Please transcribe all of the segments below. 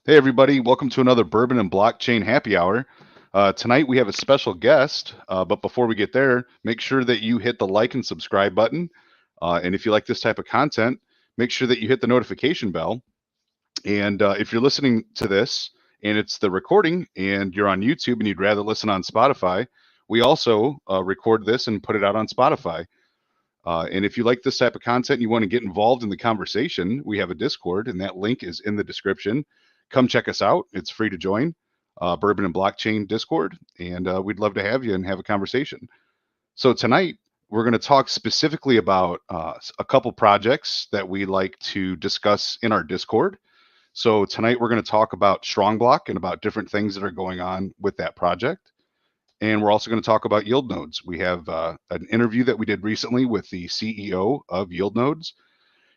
Hey, everybody. Welcome to another Bourbon and Blockchain Happy Hour. Tonight we have a special guest, but before we get there, make sure that you hit the like and subscribe button. And if you like this type of content, make sure that you hit the notification bell. And if you're listening to this and it's the recording and you're on YouTube and you'd rather listen on Spotify, we also record this and put it out on Spotify. And if you like this type of content and you want to get involved in the conversation, we have a Discord, and that link is in the description. Come check us out. It's free to join, Bourbon and Blockchain Discord, and we'd love to have you and have a conversation. So tonight, we're going to talk specifically about a couple projects that we like to discuss in our Discord. So tonight, we're going to talk about StrongBlock and about different things that are going on with that project. And we're also going to talk about yield nodes. We have an interview that we did recently with the CEO of yield nodes.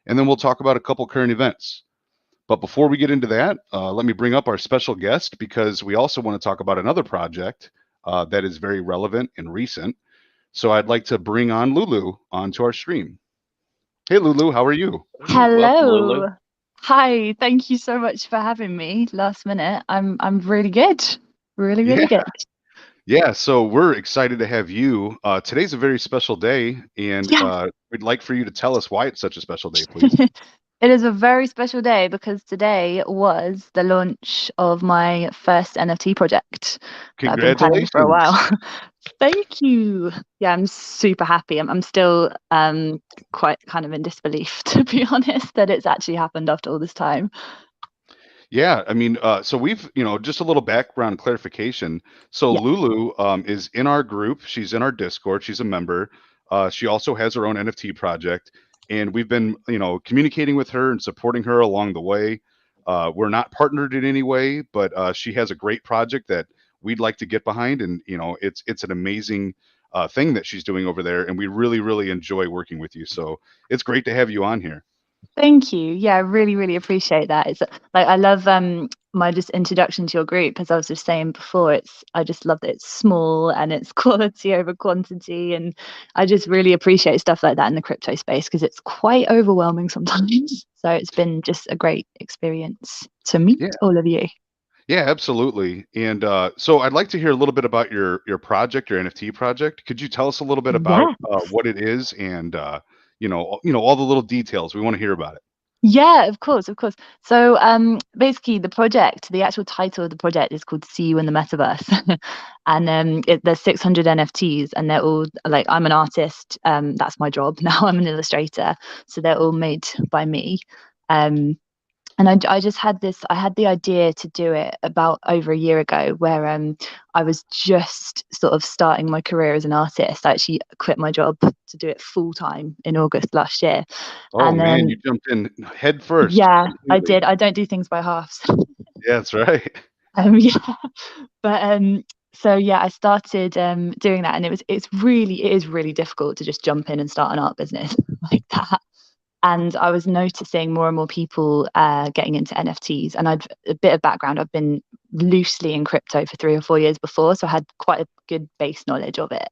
And then we'll talk about a couple current events. But before we get into that, let me bring up our special guest, because we also want to talk about another project that is very relevant and recent. So I'd like to bring on Lulu onto our stream. Hey, Lulu, how are you? Welcome, Hello. Lulu. Hi, thank you so much for having me last minute. I'm really good. Really, Yeah, really good. yeah. So we're excited to have you. Today's a very special day, and Yeah. we'd like for you to tell us why it's such a special day, please. It is a very special day because today was the launch of my first NFT project that I've been planning for a while. Congratulations. Thank you. Yeah, I'm super happy. I'm still quite kind of in disbelief, to be honest, that it's actually happened after all this time. Yeah, I mean, so we've, just a little background clarification. So Yeah. Lulu is in our group. She's in our Discord. She's a member. She also has her own NFT project, and we've been, communicating with her and supporting her along the way. We're not partnered in any way, but she has a great project that we'd like to get behind, and it's an amazing thing that she's doing over there, and we really, really enjoy working with you. So it's great to have you on here. Thank you. Yeah, I really, really appreciate that. It's like I love my just introduction to your group, as I was just saying before. I just love that it's small and it's quality over quantity, and I just really appreciate stuff like that in the crypto space because it's quite overwhelming sometimes. So it's been just a great experience to meet Yeah. all of you. Yeah, absolutely. And so I'd like to hear a little bit about your project, your NFT project. Could you tell us a little bit about Yeah. what it is and all the little details? We want to hear about it. Yeah, of course, of course. So basically the project, the actual title of the project is called See You in the Metaverse. And there's 600 NFTs, and they're all like, I'm an artist, that's my job. Now I'm an illustrator. So they're all made by me. Um and I just had I had the idea to do it about over a year ago, where I was just sort of starting my career as an artist. I actually quit my job to do it full time in August last year. Oh And man, you then jumped in head first, yeah, I completely. did. I don't do things by halves. Yeah, that's right. Yeah, but so yeah, I started doing that, and it is really difficult to just jump in and start an art business like that. And I was noticing more and more people getting into NFTs. And I'd a bit of background. I've been loosely in crypto for 3 or 4 years before, so I had quite a good base knowledge of it.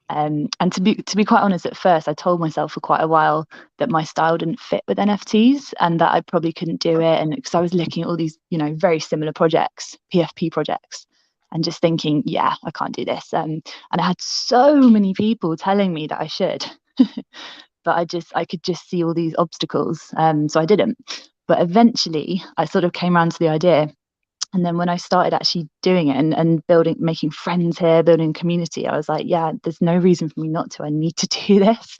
And to be quite honest, at first I told myself for quite a while that my style didn't fit with NFTs and that I probably couldn't do it. And because I was looking at all these, very similar projects, PFP projects, and just thinking, yeah, I can't do this. And I had so many people telling me that I should, but I could just see all these obstacles. So I didn't. But eventually, I sort of came around to the idea, and then when I started actually doing it and building, making friends here, building community, I was like, yeah, there's no reason for me not to. I need to do this.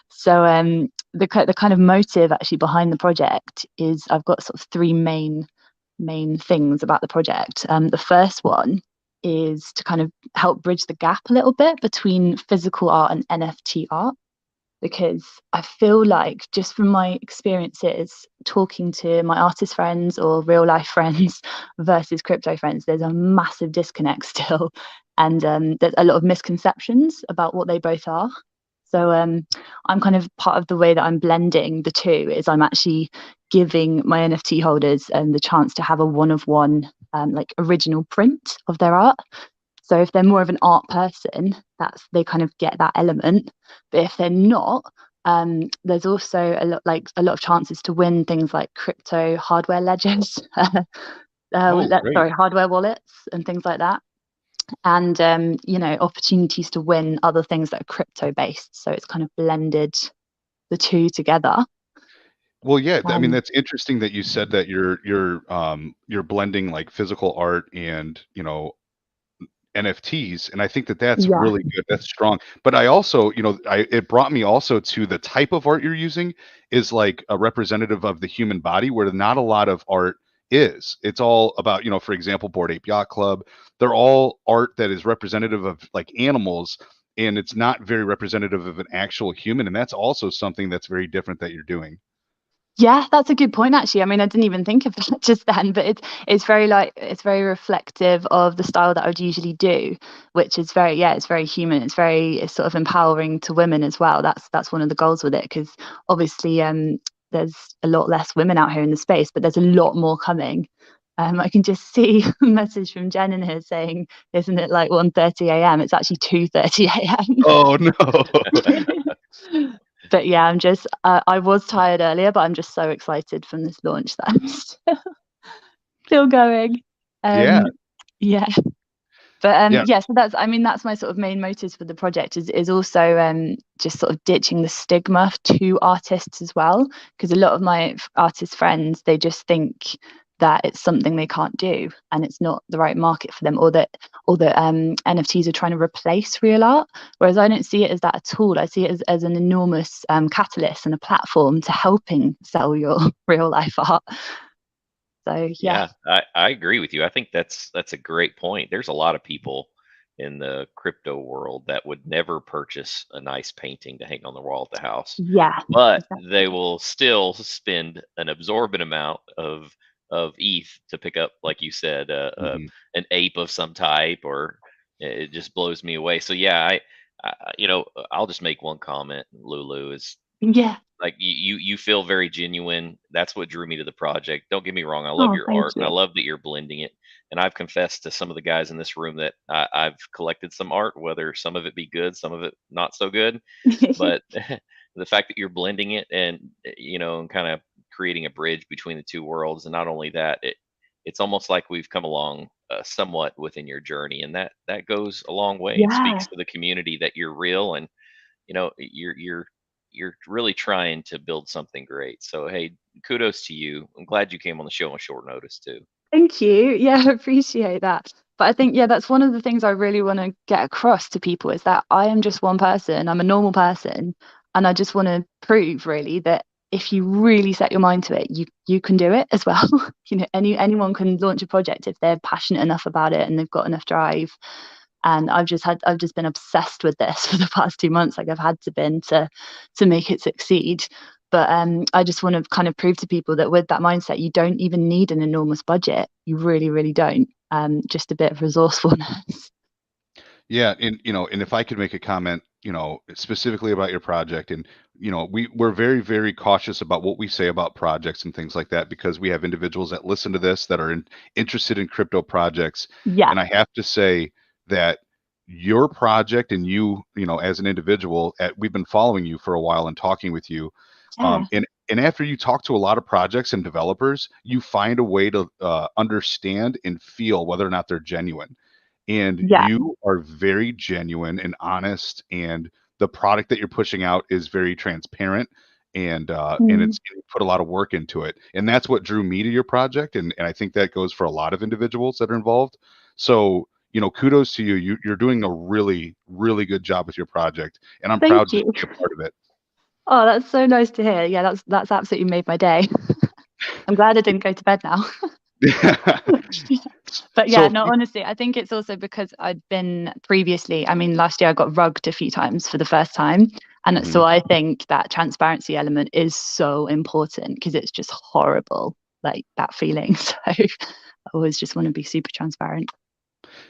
So the kind of motive actually behind the project is I've got sort of three main things about the project. The first one is to kind of help bridge the gap a little bit between physical art and NFT art, because I feel like, just from my experiences talking to my artist friends or real life friends versus crypto friends, there's a massive disconnect still. And there's a lot of misconceptions about what they both are. So I'm kind of, part of the way that I'm blending the two is I'm actually giving my NFT holders the chance to have a one-of-one like original print of their art. So if they're more of an art person, they kind of get that element. But if they're not, there's also a lot of chances to win things like crypto hardware ledgers. Oh, great. sorry, hardware wallets and things like that. And opportunities to win other things that are crypto based. So it's kind of blended the two together. Well, yeah, I mean, Um, that's interesting that you said that you're blending like physical art and, NFTs, and I think that that's yeah, really good. That's strong. But I also, it brought me also to the type of art you're using is like a representative of the human body, where not a lot of art is. It's all about, for example, Bored Ape Yacht Club. They're all art that is representative of like animals, and it's not very representative of an actual human. And that's also something that's very different that you're doing. yeah, that's a good point actually. I mean, I didn't even think of that just then, but it's very reflective of the style that I would usually do, which is it's very human. It's sort of empowering to women as well. That's one of the goals with it, because obviously there's a lot less women out here in the space, but there's a lot more coming. I can just see a message from Jen in here saying, "Isn't it like 1:30 a.m.? It's actually 2:30 a.m." Oh no. But yeah, I was tired earlier, but I'm just so excited from this launch that I'm still going. Yeah. Um, yeah, but Yeah. yeah, so I mean, that's my sort of main motives for the project is also just sort of ditching the stigma to artists as well, because a lot of my artist friends, they just think that it's something they can't do and it's not the right market for them, or that NFTs are trying to replace real art, whereas I don't see it as that at all. I see it as an enormous catalyst and a platform to helping sell your real life art. So yeah. Yeah, I agree with you. I think that's a great point. There's a lot of people in the crypto world that would never purchase a nice painting to hang on the wall at the house, Yeah, but they exactly. will still spend an absorbent amount of ETH to pick up, like you said, Mhm. an ape of some type, or it just blows me away. So yeah, I'll just make one comment, Lulu, is Yeah. like you feel very genuine. That's what drew me to the project. Don't get me wrong, I love Oh, your thank art and I you. love that you're blending it. And I've confessed to some of the guys in this room that I've collected some art, whether some of it be good, some of it not so good. But the fact that you're blending it and and kind of creating a bridge between the two worlds, and not only that, it's almost like we've come along somewhat within your journey, and that goes a long way. It Yeah. speaks to the community that you're real, and you're really trying to build something great. So hey, kudos to you. I'm glad you came on the show on short notice too. Thank you. Yeah, I appreciate that. But I think, yeah, that's one of the things I really want to get across to people, is that I am just one person. I'm a normal person. And I just want to prove really that if you really set your mind to it, you can do it as well. Anyone can launch a project if they're passionate enough about it and they've got enough drive. And I've just been obsessed with this for the past 2 months. Like, I've had to been to make it succeed. But I just want to kind of prove to people that with that mindset, you don't even need an enormous budget. You really, really don't. Just a bit of resourcefulness. Yeah, and if I could make a comment, specifically about your project, and we're very, very cautious about what we say about projects and things like that, because we have individuals that listen to this that are interested in crypto projects, Yeah, and I have to say that your project and as an individual, we've been following you for a while and talking with you, yeah, and after you talk to a lot of projects and developers, you find a way to understand and feel whether or not they're genuine, and yeah. you are very genuine and honest, and the product that you're pushing out is very transparent, and Mm. it's you put a lot of work into it, and that's what drew me to your project, and I think that goes for a lot of individuals that are involved. So kudos to you. You're doing a really, really good job with your project, and I'm Thank proud to you. be a part of it. Oh, that's so nice to hear. Yeah, that's absolutely made my day. I'm glad I didn't go to bed now. But So yeah, if no, honestly, I think it's also because I'd been previously, I mean, last year I got rugged a few times for the first time. And so Mhm. I think that transparency element is so important, because it's just horrible, like that feeling. So I always just want to be super transparent.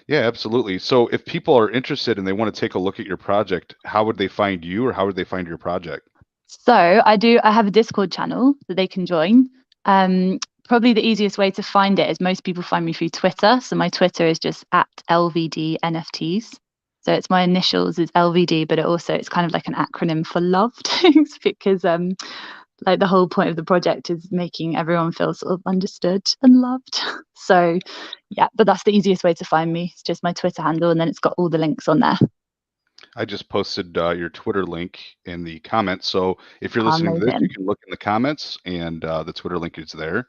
Yeah, absolutely. So if people are interested and they want to take a look at your project, how would they find you, or how would they find your project? So I have a Discord channel that they can join. Probably the easiest way to find it is most people find me through Twitter. So my Twitter is just at LVD NFTs. So it's my initials is LVD, but it's kind of like an acronym for loved, because Like the whole point of the project is making everyone feel sort of understood and loved. So yeah, but that's the easiest way to find me. It's just my Twitter handle, and then it's got all the links on there. I just posted your Twitter link in the comments. So if you're listening to this, Amazing. you can look in the comments, and the Twitter link is there.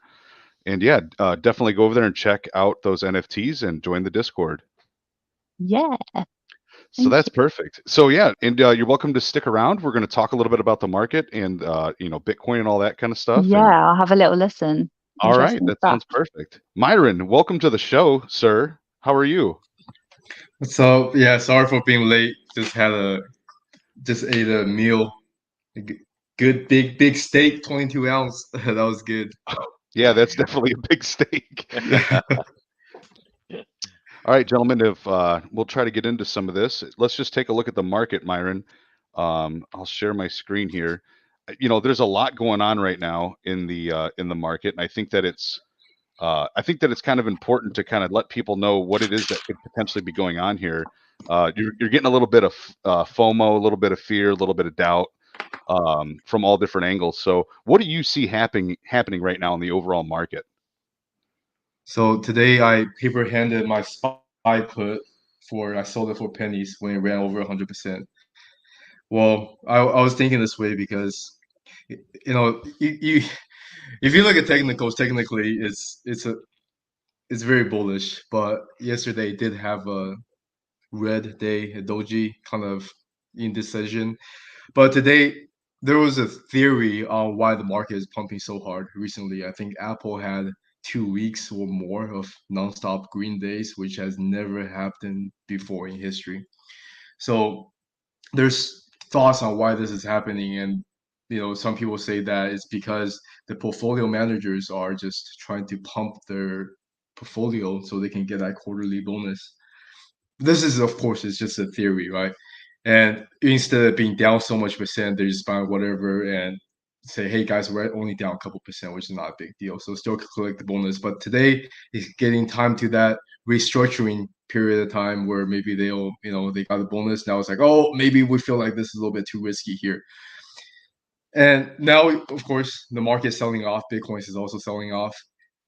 And yeah, definitely go over there and check out those NFTs and join the Discord. Yeah. So that's perfect. So yeah, and you're welcome to stick around. We're going to talk a little bit about the market and Bitcoin and all that kind of stuff. Yeah, And I'll have a little listen. all right, Interesting that stuff. sounds perfect. Myron, welcome to the show, sir. How are you? So yeah, sorry for being late. Just ate a meal. Good big steak, 22 ounce. That was good. Yeah, that's definitely a big steak. All right, gentlemen, if we'll try to get into some of this. Let's just take a look at the market, Myron. I'll share my screen here. There's a lot going on right now in the market, and I think that it's kind of important to kind of let people know what it is that could potentially be going on here. You're getting a little bit of FOMO, a little bit of fear, a little bit of doubt from all different angles. So, what do you see happening right now in the overall market? So today I paper handed my SPY put I sold it for pennies when it ran over 100%. Well, I was thinking this way because you if you look at technicals, technically it's very bullish. But yesterday it did have a red day, a doji kind of indecision. But today there was a theory on why the market is pumping so hard recently. I think Apple had 2 weeks or more of nonstop green days, which has never happened before in history. So there's thoughts on why this is happening, and some people say that it's because the portfolio managers are just trying to pump their portfolio so they can get that quarterly bonus. This is, of course, it's just a theory, right? And instead of being down so much percent, they just buy whatever and say, hey guys, we're only down a couple percent, which is not a big deal. So still collect the bonus. But today is getting time to that restructuring period of time where maybe they got a bonus. Now it's like, oh, maybe we feel like this is a little bit too risky here. And now, of course, the market's selling off. Bitcoin is also selling off.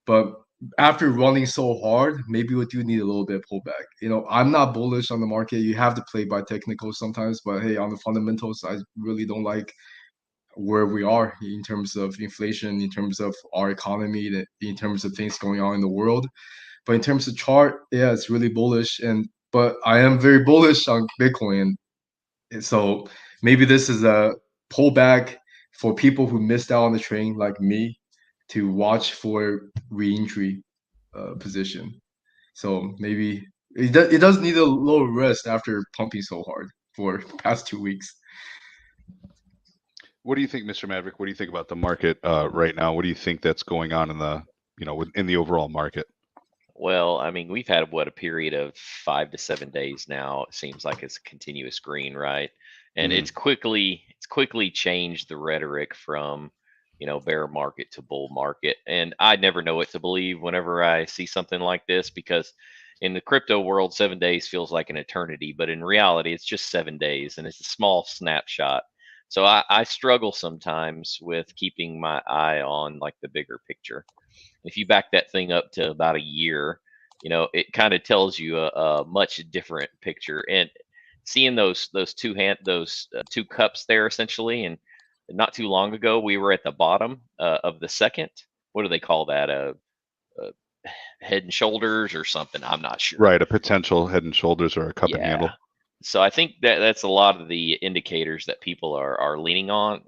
But after running so hard, maybe we do need a little bit of pullback. I'm not bullish on the market. You have to play by technicals sometimes, but hey, on the fundamentals, I really don't like where we are in terms of inflation, in terms of our economy, in terms of things going on in the world. But in terms of chart, yeah, it's really bullish. But I am very bullish on Bitcoin. And so maybe this is a pullback for people who missed out on the train, like me, to watch for re-entry position. So maybe it does need a little rest after pumping so hard for past 2 weeks. What do you think, Mr. Maverick? What do you think about the market right now? What do you think that's going on in the overall market? Well, I mean, we've had a period of 5 to 7 days now. It seems like it's a continuous green, right? And it's quickly changed the rhetoric from, bear market to bull market. And I never know what to believe whenever I see something like this, because in the crypto world, 7 days feels like an eternity, but in reality, it's just 7 days and it's a small snapshot. So I struggle sometimes with keeping my eye on like the bigger picture. If you back that thing up to about a year, it kind of tells you a much different picture. And seeing those two cups there essentially, and not too long ago we were at the bottom of the second. What do they call that? Head and shoulders or something? I'm not sure. Right, a potential head and shoulders or a cup and handle. So I think that's a lot of the indicators that people are leaning on.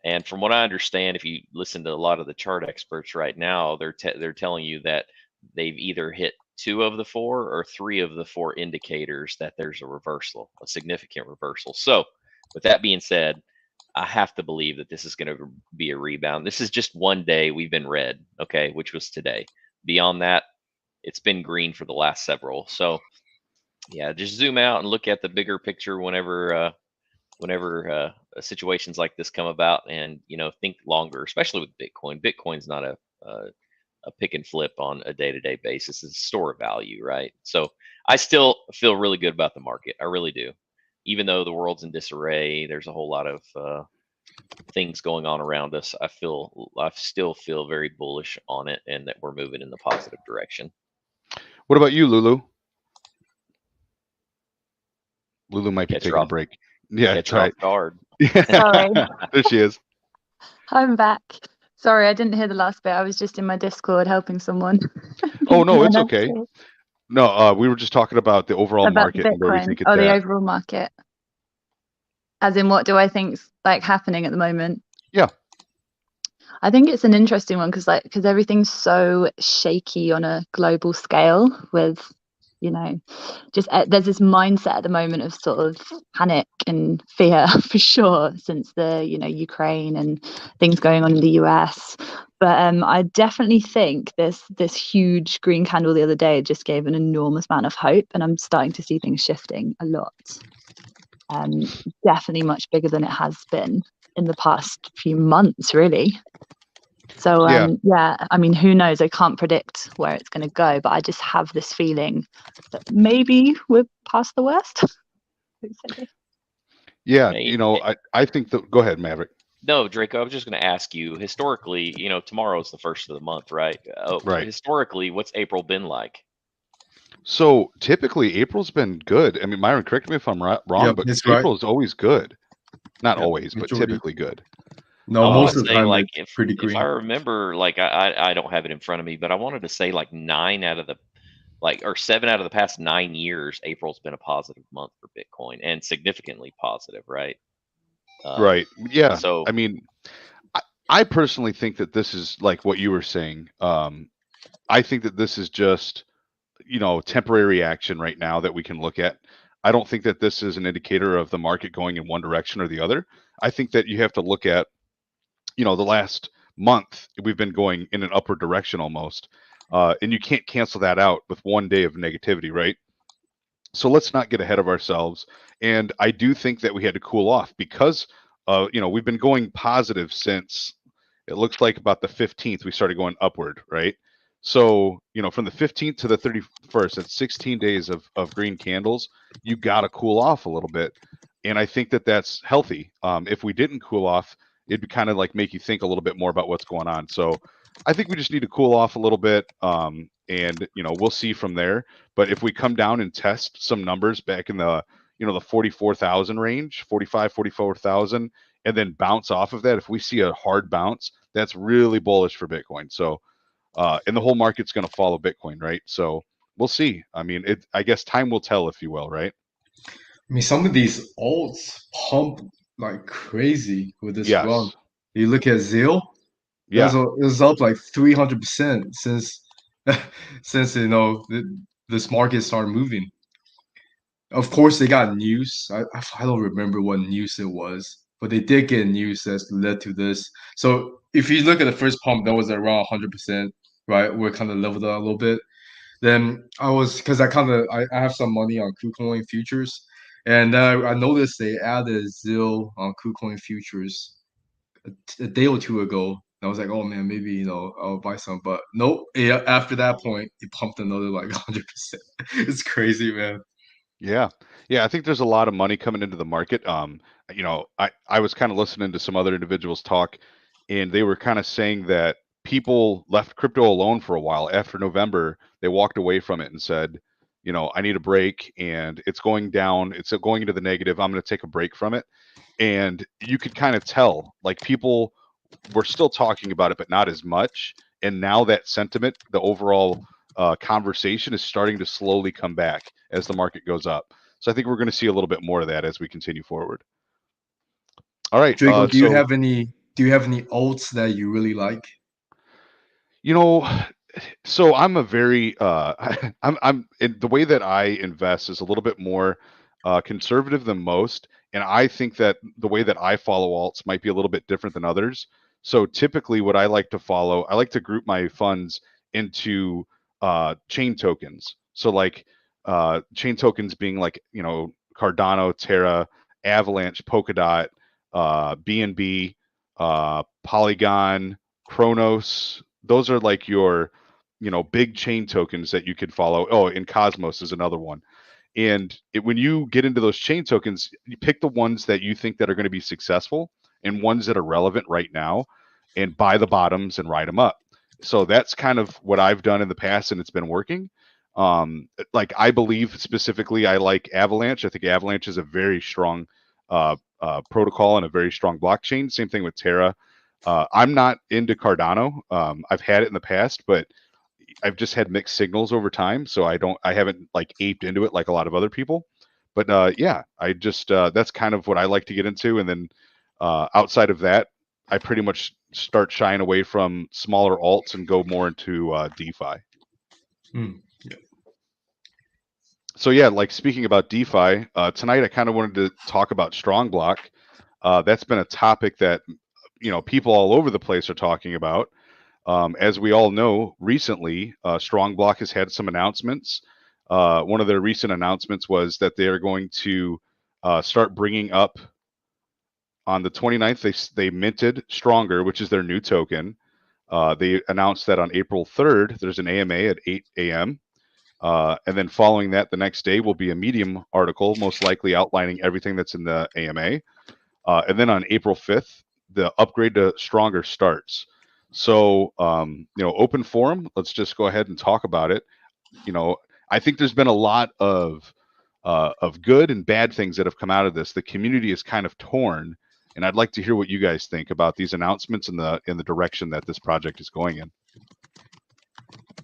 And from what I understand, if you listen to a lot of the chart experts right now, they're telling you that they've either hit 2 of the 4 or 3 of the 4 indicators that there's a reversal, a significant reversal. So with that being said, I have to believe that this is going to be a rebound. This is just one day we've been red, okay, which was today. Beyond that, it's been green for the last several. So yeah, just zoom out and look at the bigger picture whenever situations like this come about, and think longer, especially with Bitcoin. Bitcoin's not a pick and flip on a day-to-day basis. It's a store of value, right? So I still feel really good about the market. I really do. Even though the world's in disarray, there's a whole lot of things going on around us, I still feel very bullish on it, and that we're moving in the positive direction. What about you, Lulu? Lulu might be Catch her taking a off, break. Yeah, catch that's her right. off guard. Sorry. There she is. I'm back. Sorry, I didn't hear the last bit. I was just in my Discord helping someone. Oh no, Make it's an okay. NFT No, we were just talking about the overall about the market and where we Bitcoin think it's or the at. overall market. As in, what do I think's like happening at the moment? Yeah. I think it's an interesting one because everything's so shaky on a global scale with, you know, just there's this mindset at the moment of sort of panic and fear for sure since the, Ukraine and things going on in the US. But I definitely think this huge green candle the other day just gave an enormous amount of hope, and I'm starting to see things shifting a lot. Definitely much bigger than it has been in the past few months, really. So Yeah. I mean, who knows? I can't predict where it's going to go, but I just have this feeling that maybe we're past the worst. Yeah, Hey, I think that. Go ahead, Maverick. no, Draco, I was just going to ask you, historically, tomorrow's the first of the month, right? Right. Historically, what's April been like? So typically, April's been good. I mean, Myron, correct me if I'm wrong, Yep, but that's right. April is always good. Not Yep, always, but majority. typically good. No, I want most to of the say, time like, it's pretty if I green. remember, like, I don't have it in front of me, but I wanted to say like 7 out of the past 9 years, April's been a positive month for Bitcoin, and significantly positive, right? Right. Yeah. So I mean, I personally think that this is like what you were saying. I think that this is just, temporary action right now that we can look at. I don't think that this is an indicator of the market going in one direction or the other. I think that you have to look at, the last month we've been going in an upward direction almost, and you can't cancel that out with one day of negativity, right? So let's not get ahead of ourselves. And I do think that we had to cool off because, we've been going positive since it looks like about the 15th we started going upward, right? So, from the 15th to the 31st, that's 16 days of green candles. You got to cool off a little bit. And I think that that's healthy. If we didn't cool off, it'd kind of like make you think a little bit more about what's going on. So I think we just need to cool off a little bit. And, we'll see from there. But if we come down and test some numbers back in the, the 44,000 range, 44,000, and then bounce off of that, if we see a hard bounce, that's really bullish for Bitcoin. So, and the whole market's going to follow Bitcoin, right? So we'll see. I mean, I guess time will tell, if you will, right? I mean, some of these alts pump like crazy with this run. Yes. You look at Zeal, Yeah. it was up like 300% since since this market started moving. Of course, they got news. I don't remember what news it was, but they did get news that's led to this. So if you look at the first pump, that was around 100%, right? We're kind of leveled out a little bit. Then because I have some money on KuCoin futures, and I noticed they added Zill on KuCoin futures a day or two ago. I was like, oh man, maybe I'll buy some, but nope. Yeah, after that point, it pumped another like 100%. It's crazy, man. Yeah. Yeah. I think there's a lot of money coming into the market. I was kind of listening to some other individuals talk, and they were kind of saying that people left crypto alone for a while. After November, they walked away from it and said, I need a break, and it's going down. It's going into the negative. I'm going to take a break from it. And you could kind of tell, like, people were still talking about it, but not as much. And now that sentiment, the overall conversation is starting to slowly come back as the market goes up. So I think we're going to see a little bit more of that as we continue forward. All right. Draco, do you have any alts that you really like? So I'm a very I'm the way that I invest is a little bit more conservative than most, and I think that the way that I follow alts might be a little bit different than others. So typically, what I like to follow, I like to group my funds into chain tokens. So like chain tokens being like Cardano, Terra, Avalanche, Polkadot, BNB, Polygon, Chronos. Those are like your big chain tokens that you could follow. Oh, and Cosmos is another one. And when you get into those chain tokens, you pick the ones that you think that are going to be successful, and ones that are relevant right now, and buy the bottoms and ride them up. So that's kind of what I've done in the past, and it's been working. Like I believe specifically, I like Avalanche. I think Avalanche is a very strong protocol and a very strong blockchain. Same thing with Terra. I'm not into Cardano. I've had it in the past, but I've just had mixed signals over time, so I haven't like aped into it like a lot of other people. But yeah, I just that's kind of what I like to get into, and then outside of that, I pretty much start shying away from smaller alts and go more into DeFi. Yeah. So yeah, like speaking about DeFi, tonight I kind of wanted to talk about StrongBlock. That's been a topic that people all over the place are talking about. As we all know, recently StrongBlock has had some announcements. One of their recent announcements was that they are going to start bringing up on the 29th. They minted Stronger, which is their new token. They announced that on April 3rd, there's an AMA at 8 a.m. And then following that, the next day will be a Medium article, most likely outlining everything that's in the AMA. And then on April 5th, the upgrade to Stronger starts. So, open forum, let's just go ahead and talk about it. I think there's been a lot of good and bad things that have come out of this. The community is kind of torn, and I'd like to hear what you guys think about these announcements and the direction that this project is going in.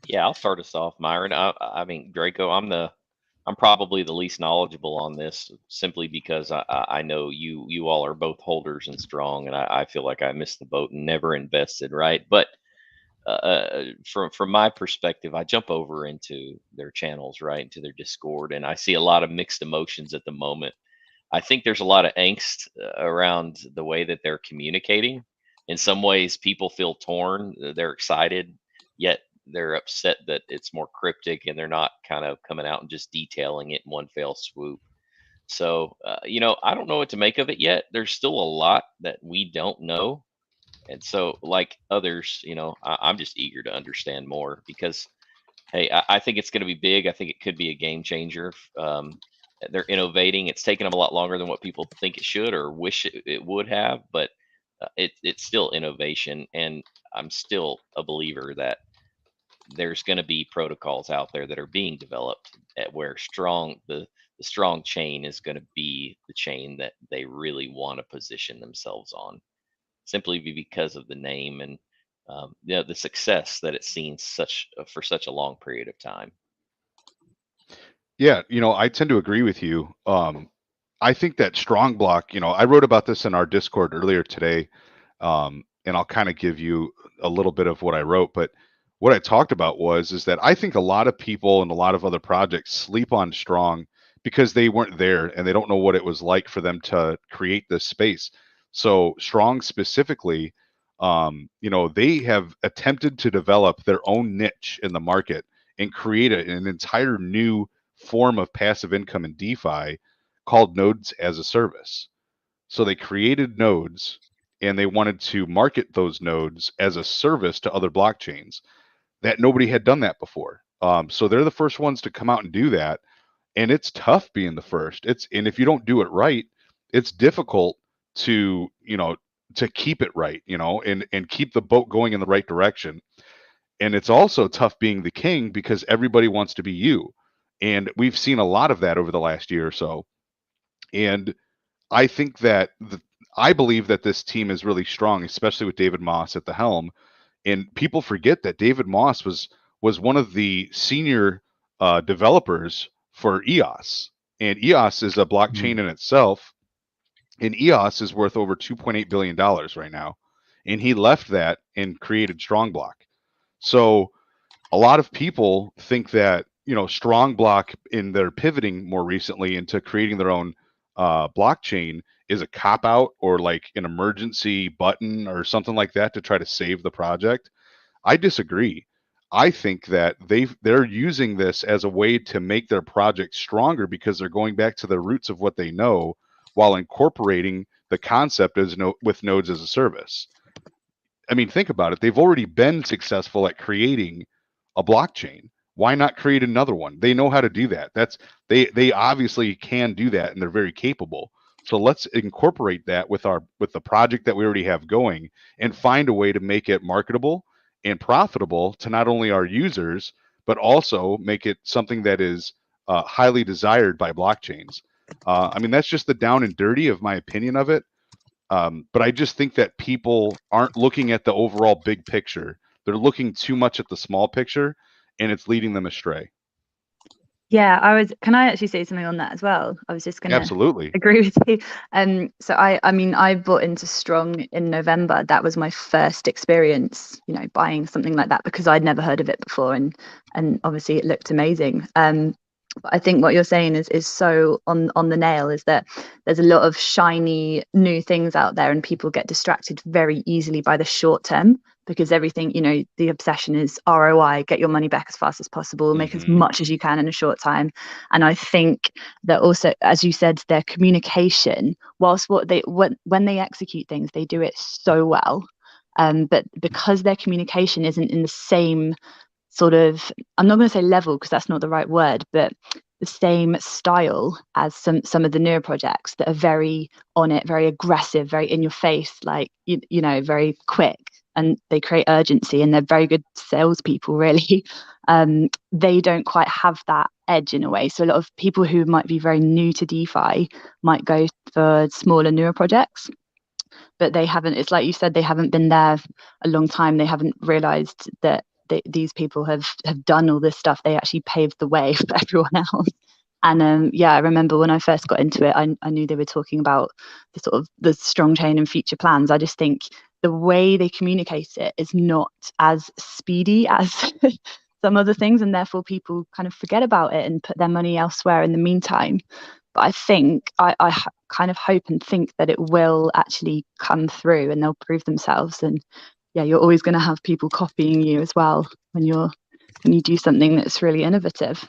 Yeah, I'll start us off, Myron. I mean, Draco, I'm probably the least knowledgeable on this, simply because I know you all are both holders and strong, and I feel like I missed the boat and never invested, right? But from my perspective, I jump over into their channels, right, into their Discord, and I see a lot of mixed emotions at the moment. I think there's a lot of angst around the way that they're communicating. In some ways, people feel torn. They're excited, yet they're upset that it's more cryptic and they're not kind of coming out and just detailing it in one fell swoop. So, I don't know what to make of it yet. There's still a lot that we don't know. And so, like others, I'm just eager to understand more because, hey, I think it's going to be big. I think it could be a game changer. They're innovating. It's taken them a lot longer than what people think it should or wish it would have, but it's still innovation. And I'm still a believer that there's going to be protocols out there that are being developed at where the strong chain is going to be the chain that they really want to position themselves on, simply because of the name and the success that it's seen for such a long period of time. Yeah, I tend to agree with you. I think that StrongBlock, I wrote about this in our Discord earlier today, and I'll kind of give you a little bit of what I wrote. But what I talked about is that I think a lot of people and a lot of other projects sleep on Strong because they weren't there and they don't know what it was like for them to create this space. So Strong specifically, they have attempted to develop their own niche in the market and create an entire new form of passive income in DeFi called nodes as a service. So they created nodes and they wanted to market those nodes as a service to other blockchains that nobody had done that before. So they're the first ones to come out and do that. And it's tough being the first. And if you don't do it right, it's difficult to, to keep it right, and keep the boat going in the right direction. And it's also tough being the king because everybody wants to be you. And we've seen a lot of that over the last year or so. And I think that I believe that this team is really strong, especially with David Moss at the helm. And people forget that David Moss was one of the senior developers for EOS, and EOS is a blockchain in itself. And EOS is worth over $2.8 billion right now, and he left that and created StrongBlock. So a lot of people think that StrongBlock in their pivoting more recently into creating their own blockchain is a cop out or like an emergency button or something like that to try to save the project. I disagree. I think that they're using this as a way to make their project stronger because they're going back to the roots of what they know while incorporating the concept with nodes as a service. I mean, think about it. They've already been successful at creating a blockchain. Why not create another one? They know how to do that. They obviously can do that and they're very capable. So let's incorporate that with the project that we already have going and find a way to make it marketable and profitable to not only our users, but also make it something that is highly desired by blockchains. I mean, that's just the down and dirty of my opinion of it. But I just think that people aren't looking at the overall big picture. They're looking too much at the small picture, and it's leading them astray. Yeah, can I actually say something on that as well? I was just gonna Absolutely. agree with you. So I mean, I bought into Strong in November. That was my first experience, buying something like that, because I'd never heard of it before, and obviously it looked amazing. But I think what you're saying is so on the nail, is that there's a lot of shiny new things out there, and people get distracted very easily by the short term, because everything, the obsession is ROI, get your money back as fast as possible, make as much as you can in a short time. And I think that also, as you said, their communication, whilst when they execute things, they do it so well. But because their communication isn't in the same sort of, I'm not going to say level, because that's not the right word, but the same style as some of the newer projects that are very on it, very aggressive, very in your face, like very quick, and they create urgency, and they're very good salespeople, really. They don't quite have that edge in a way. So a lot of people who might be very new to DeFi might go for smaller, newer projects, but they haven't, it's like you said, they haven't been there a long time. They haven't realized that these people have done all this stuff. They actually paved the way for everyone else. And I remember when I first got into it, I knew they were talking about the sort of the strong chain and future plans. I just think the way they communicate it is not as speedy as some other things, and therefore people kind of forget about it and put their money elsewhere in the meantime. But I think I kind of hope and think that it will actually come through, and they'll prove themselves. And you're always going to have people copying you as well when you do something that's really innovative.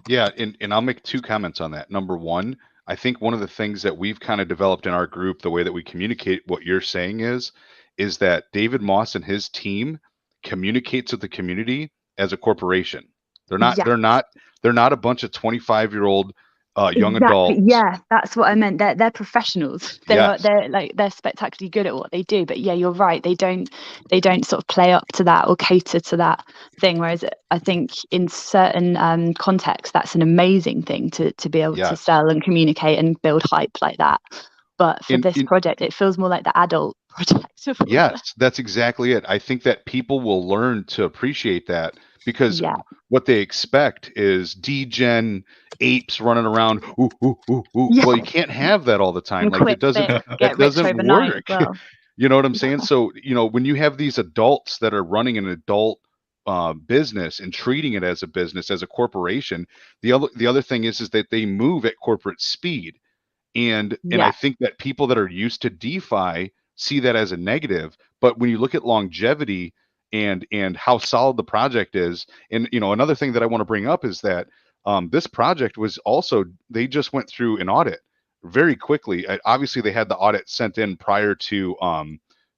Yeah, and I'll make two comments on that. Number one, I think one of the things that we've kind of developed in our group, the way that we communicate what you're saying is that David Moss and his team communicates with the community as a corporation. They're not Yeah. they're not a bunch of 25-year-old young Exactly. adults. Yeah, that's what I meant. They're professionals. Yes. They're spectacularly good at what they do. But yeah, you're right. They don't sort of play up to that or cater to that thing. Whereas I think in certain contexts, that's an amazing thing to be able to Yes. sell and communicate and build hype like that. But for this project, it feels more like the adult project. Yes, that's exactly it. I think that people will learn to appreciate that, because Yeah. what they expect is degen apes running around. Ooh, ooh, ooh, ooh. Yeah. Well, you can't have that all the time. And Like quick it doesn't fix, that get rich doesn't overnight as work. well. You know what I'm saying? So, when you have these adults that are running an adult business and treating it as a business, as a corporation, the other thing is that they move at corporate speed. And I think that people that are used to DeFi see that as a negative. But when you look at longevity and how solid the project is, and another thing that I want to bring up is that this project was also, they just went through an audit very quickly. Obviously, they had the audit sent in prior to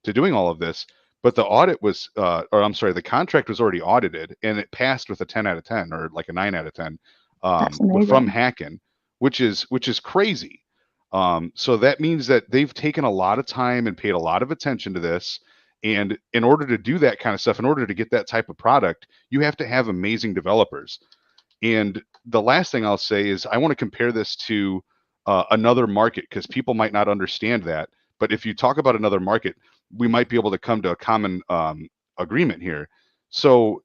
doing all of this, but the audit was, or I'm sorry, the contract was already audited, and it passed with a 10 out of 10, or like a 9 out of 10 from Hackin, which is crazy. So that means that they've taken a lot of time and paid a lot of attention to this. And in order to do that kind of stuff, in order to get that type of product, you have to have amazing developers. And the last thing I'll say is I want to compare this to another market, because people might not understand that. But if you talk about another market, we might be able to come to a common agreement here. So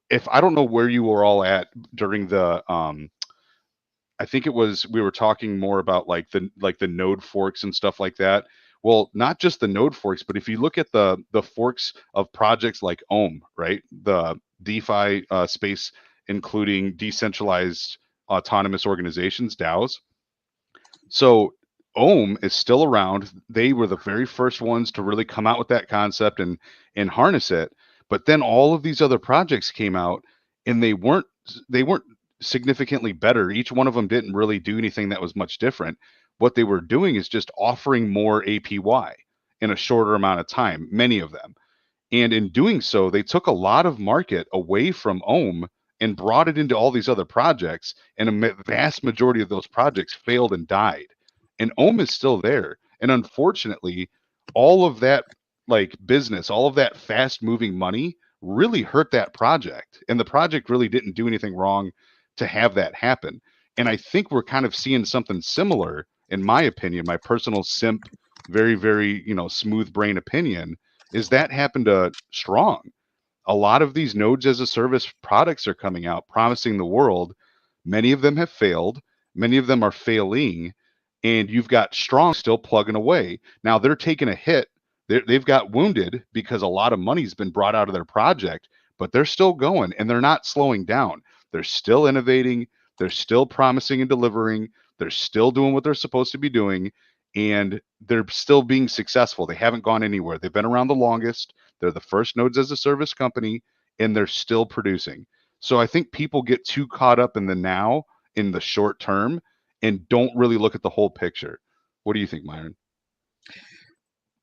if I don't know where you were all at during the I think it was, we were talking more about like the node forks and stuff like that. Well, not just the node forks, but if you look at the forks of projects like Ohm, right? The DeFi space, including decentralized autonomous organizations, DAOs. So Ohm is still around. They were the very first ones to really come out with that concept and harness it. But then all of these other projects came out, and they weren't significantly better. Each one of them didn't really do anything that was much different. What they were doing is just offering more APY in a shorter amount of time, many of them. And in doing so, they took a lot of market away from Ohm and brought it into all these other projects. And a vast majority of those projects failed and died. and Ohm is still there. And unfortunately, all of that like business, all of that fast moving money really hurt that project. And the project really didn't do anything wrong to have that happen. And I think we're kind of seeing something similar, in my opinion, my personal simp, very, very, smooth brain opinion, is that happened to Strong. A lot of these nodes as a service products are coming out promising the world. Many of them have failed, many of them are failing, and you've got Strong still plugging away. Now they're taking a hit. They've got wounded because a lot of money's been brought out of their project, but they're still going and they're not slowing down. They're still innovating, they're still promising and delivering, they're still doing what they're supposed to be doing, and they're still being successful. They haven't gone anywhere. They've been around the longest. They're the first nodes as a service company, and they're still producing. So I think people get too caught up in the now, in the short term, and don't really look at the whole picture. What do you think, Myron?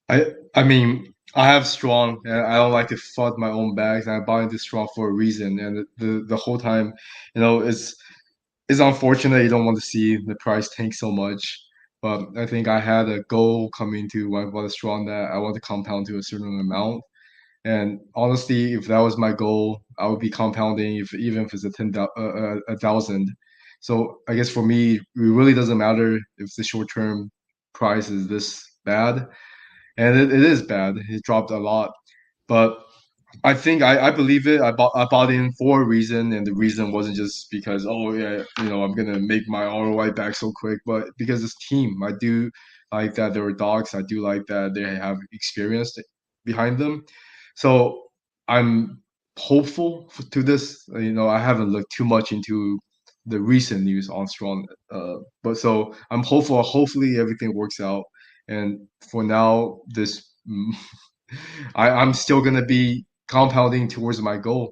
I mean, I have Strong, and I don't like to flood my own bags. And I bought into Strong for a reason, and the whole time, it's unfortunate you don't want to see the price tank so much. But I think I had a goal coming to when I bought Strong that I want to compound to a certain amount. And honestly, if that was my goal, I would be compounding even if it's a thousand. So I guess for me, it really doesn't matter if the short term price is this bad, and it is bad. It dropped a lot, but I think I believe it. I bought in for a reason, and the reason wasn't just because, oh yeah, I'm gonna make my ROI back so quick, but because this team, I do like that they were docs. I do like that they have experience behind them. So I'm hopeful to this. I haven't looked too much into the recent news on Strong, but so I'm hopeful. Hopefully everything works out. And for now, I'm still gonna be compounding towards my goal.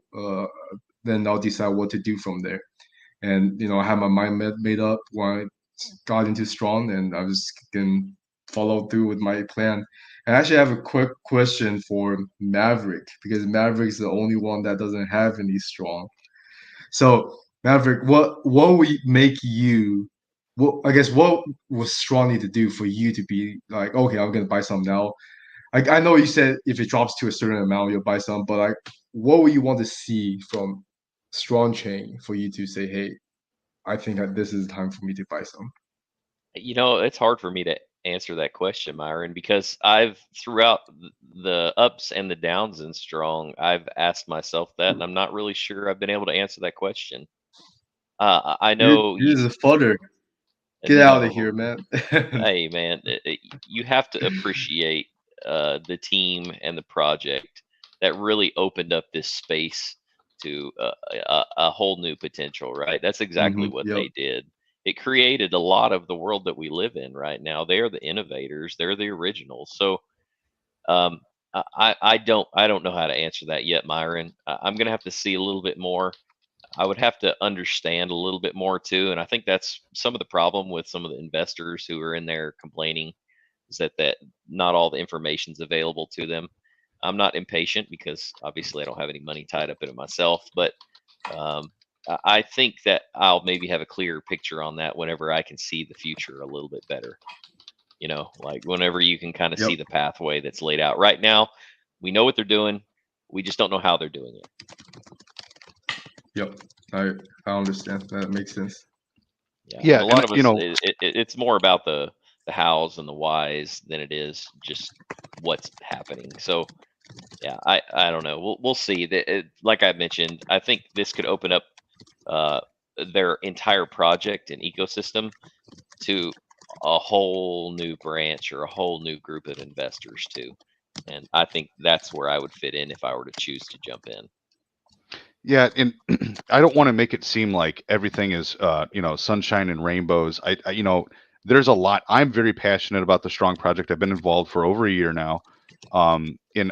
Then I'll decide what to do from there. And I have my mind made up when I got into Strong, and I was gonna follow through with my plan. And I actually have a quick question for Maverick because Maverick's the only one that doesn't have any Strong. So Maverick, what would make you? I guess what was Strong need to do for you to be like, okay, I'm gonna buy some now? I know you said if it drops to a certain amount, you'll buy some, but like, what would you want to see from Strong Chain for you to say, hey, I think that this is the time for me to buy some? It's hard for me to answer that question, Myron, because I've throughout the ups and the downs in Strong, I've asked myself that, and I'm not really sure I've been able to answer that question. I know You're just a fodder. Get out of here, man. Hey, man, you have to appreciate the team and the project that really opened up this space to a whole new potential, right? That's exactly what Yep. they did. It created a lot of the world that we live in right now. They're the innovators. They're the originals. So um, I don't know how to answer that yet, Myron. I'm gonna have to see a little bit more. I would have to understand a little bit more too, and I think that's some of the problem with some of the investors who are in there complaining is that not all the information's available to them. I'm not impatient because obviously I don't have any money tied up in it myself, but um, I think that I'll maybe have a clearer picture on that whenever I can see the future a little bit better. Like whenever you can kind of see Yep. the pathway that's laid out. Right now, we know what they're doing. We just don't know how they're doing it. Yep. I understand. That makes sense. Yeah, and a lot of us, it's more about the hows and the whys than it is just what's happening. So yeah, I don't know. We'll see. Like I mentioned, I think this could open up uh, their entire project and ecosystem to a whole new branch or a whole new group of investors too. And I think that's where I would fit in if I were to choose to jump in. Yeah, and I don't want to make it seem like everything is, sunshine and rainbows. There's a lot. I'm very passionate about the Strong Project. I've been involved for over a year now, in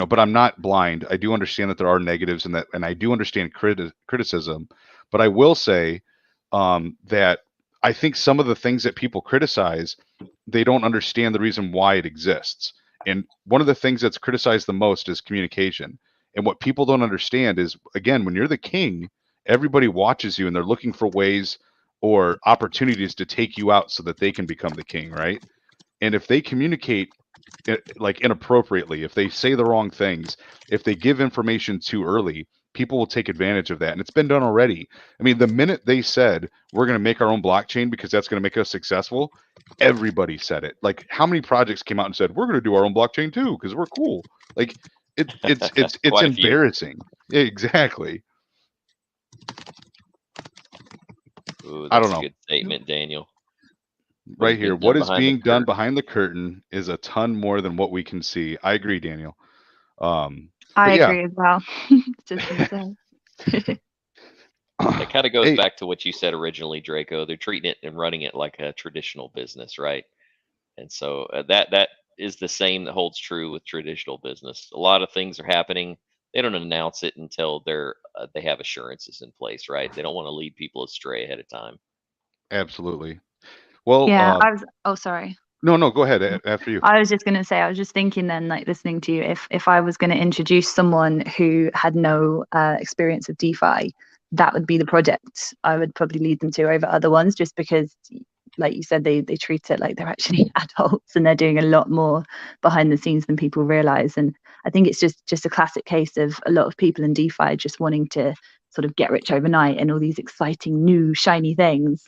but I'm not blind. I do understand that there are negatives in that, and I do understand criticism. But I will say that I think some of the things that people criticize, they don't understand the reason why it exists. And one of the things that's criticized the most is communication. And what people don't understand is, again, when you're the king, everybody watches you and they're looking for ways or opportunities to take you out so that they can become the king, right? And if they communicate like inappropriately, if they say the wrong things, if they give information too early, people will take advantage of that. And it's been done already. I mean, the minute they said we're going to make our own blockchain because that's going to make us successful, everybody said it. Like, how many projects came out and said we're going to do our own blockchain too because we're cool? Like, it's Quite a few. embarrassing. Exactly. Ooh, I that's don't a know. good statement, Daniel. Right here, what is being done behind the curtain is a ton more than what we can see. I agree, Daniel. I yeah. agree as well. Just gonna say. That kind of goes Hey, back to what you said originally, Draco. They're treating it and running it like a traditional business, right? And so that is the same that holds true with traditional business. A lot of things are happening. They don't announce it until they have assurances in place, right? They don't want to lead people astray ahead of time. absolutely. Well, Yeah, oh, sorry. no, go ahead. After you. I was just going to say, I was just thinking then, like listening to you, if I was going to introduce someone who had no experience of DeFi, that would be the project I would probably lead them to over other ones, just because, like you said, they treat it like they're actually adults and they're doing a lot more behind the scenes than people realize. And I think it's just a classic case of a lot of people in DeFi just wanting to sort of get rich overnight and all these exciting new shiny things.